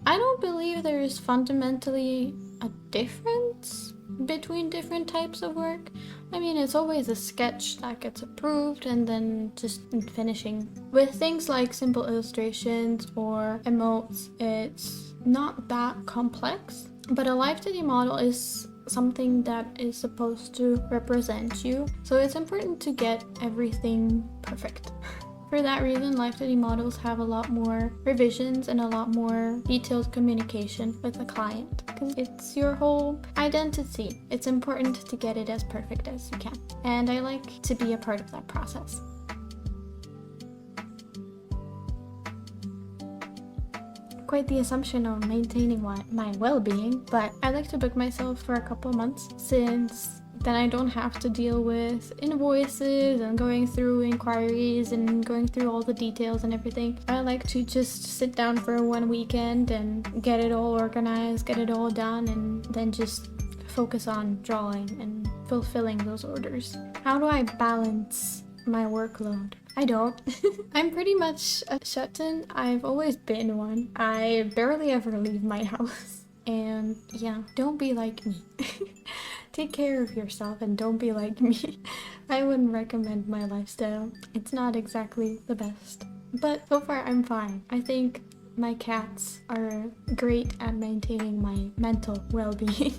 I don't believe there is fundamentally a difference between different types of work. I mean, it's always a sketch that gets approved and then just finishing. With things like simple illustrations or emotes, it's not that complex, but a live 2D model is something that is supposed to represent you, so it's important to get everything perfect. For that reason, live 2D models have a lot more revisions and a lot more detailed communication with the client, because it's your whole identity. It's important to get it as perfect as you can, and I like to be a part of that process. Quite the assumption of maintaining my well-being, but I like to book myself for a couple months, since then I don't have to deal with invoices and going through inquiries and going through all the details and everything. I like to just sit down for one weekend and get it all organized, get it all done, and then just focus on drawing and fulfilling those orders. How do I balance my workload? I don't. I'm pretty much a shut-in. I've always been one. I barely ever leave my house. And yeah, don't be like me. Take care of yourself and don't be like me. I wouldn't recommend my lifestyle. It's not exactly the best. But so far I'm fine. I think my cats are great at maintaining my mental well-being.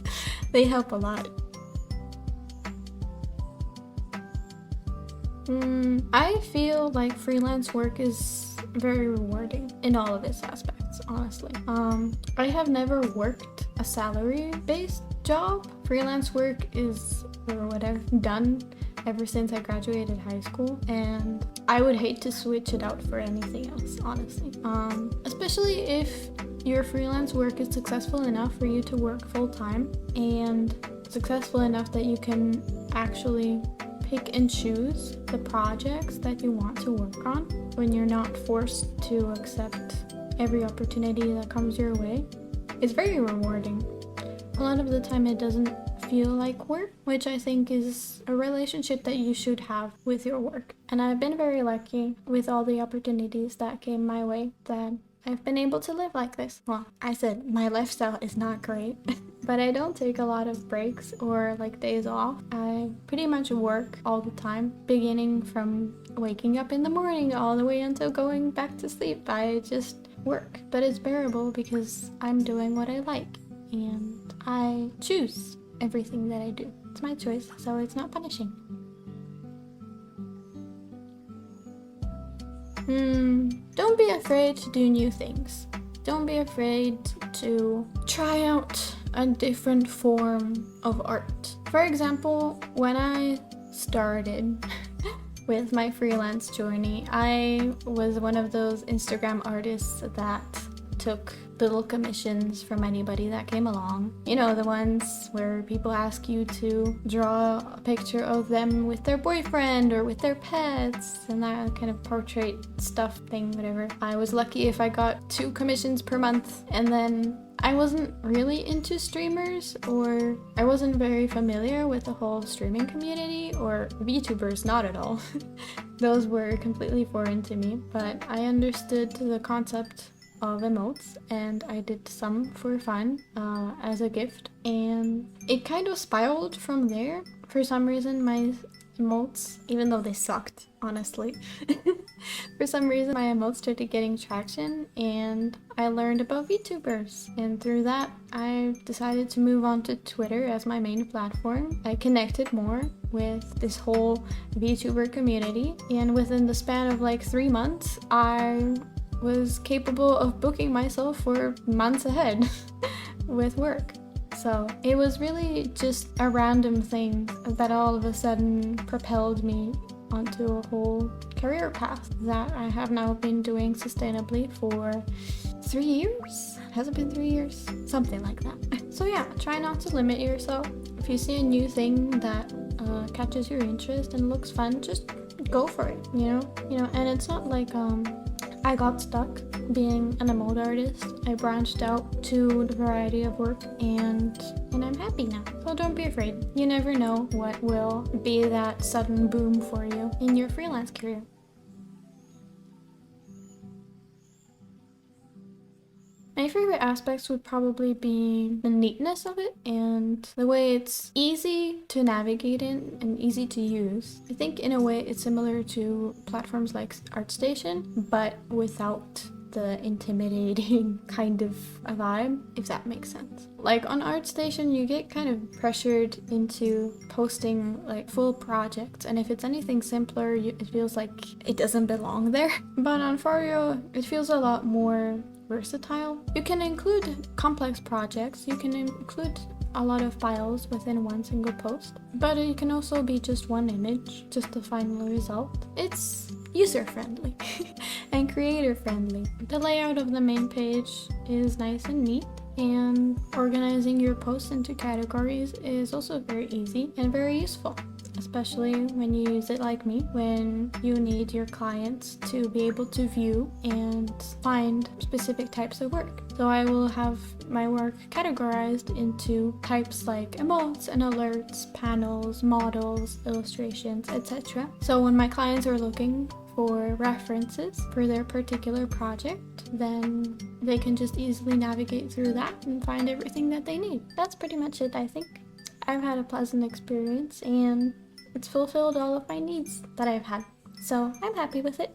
They help a lot. I feel like freelance work is very rewarding in all of its aspects, honestly. I have never worked a salary-based job. Freelance work is what I've done ever since I graduated high school, and I would hate to switch it out for anything else, honestly. Especially if your freelance work is successful enough for you to work full-time and successful enough that you can actually pick and choose the projects that you want to work on when you're not forced to accept every opportunity that comes your way. It's very rewarding. A lot of the time it doesn't feel like work, which I think is a relationship that you should have with your work. And I've been very lucky with all the opportunities that came my way that I've been able to live like this. Well, I said my lifestyle is not great, but I don't take a lot of breaks or like days off. I pretty much work all the time, beginning from waking up in the morning all the way until going back to sleep. I just work, but it's bearable because I'm doing what I like and I choose everything that I do. It's my choice, so it's not punishing. Don't be afraid to do new things. Don't be afraid to try out a different form of art. For example, when I started with my freelance journey, I was one of those Instagram artists that took little commissions from anybody that came along. You know, the ones where people ask you to draw a picture of them with their boyfriend or with their pets and that kind of portrait stuff thing, whatever. I was lucky if I got 2 commissions per month, and then I wasn't really into streamers, or I wasn't very familiar with the whole streaming community or VTubers, not at all. Those were completely foreign to me, but I understood the concept of emotes, and I did some for fun as a gift, and it kind of spiraled from there. For some reason my emotes, even though they sucked, honestly, for some reason my emotes started getting traction and I learned about VTubers, and through that I decided to move on to Twitter as my main platform. I connected more with this whole VTuber community, and within the span of like 3 months I was capable of booking myself for months ahead with work. So it was really just a random thing that all of a sudden propelled me onto a whole career path that I have now been doing sustainably for 3 years? Has it been 3 years? Something like that. So yeah, try not to limit yourself. If you see a new thing that catches your interest and looks fun, just go for it, you know, and it's not like I got stuck being an emote artist. I branched out to the variety of work and I'm happy now. So don't be afraid. You never know what will be that sudden boom for you in your freelance career. My favorite aspects would probably be the neatness of it and the way it's easy to navigate in and easy to use. I think in a way it's similar to platforms like ArtStation, but without the intimidating kind of a vibe, if that makes sense. Like on ArtStation, you get kind of pressured into posting like full projects, and if it's anything simpler, it feels like it doesn't belong there. But on Foriio, it feels a lot more versatile. You can include complex projects, you can include a lot of files within one single post, but it can also be just one image, just the final result. It's user-friendly and creator-friendly. The layout of the main page is nice and neat, and organizing your posts into categories is also very easy and very useful, especially when you use it like me, when you need your clients to be able to view and find specific types of work. So I will have my work categorized into types like emotes and alerts, panels, models, illustrations, etc. So when my clients are looking for references for their particular project, then they can just easily navigate through that and find everything that they need. That's pretty much it, I think. I've had a pleasant experience and it's fulfilled all of my needs that I've had. So I'm happy with it.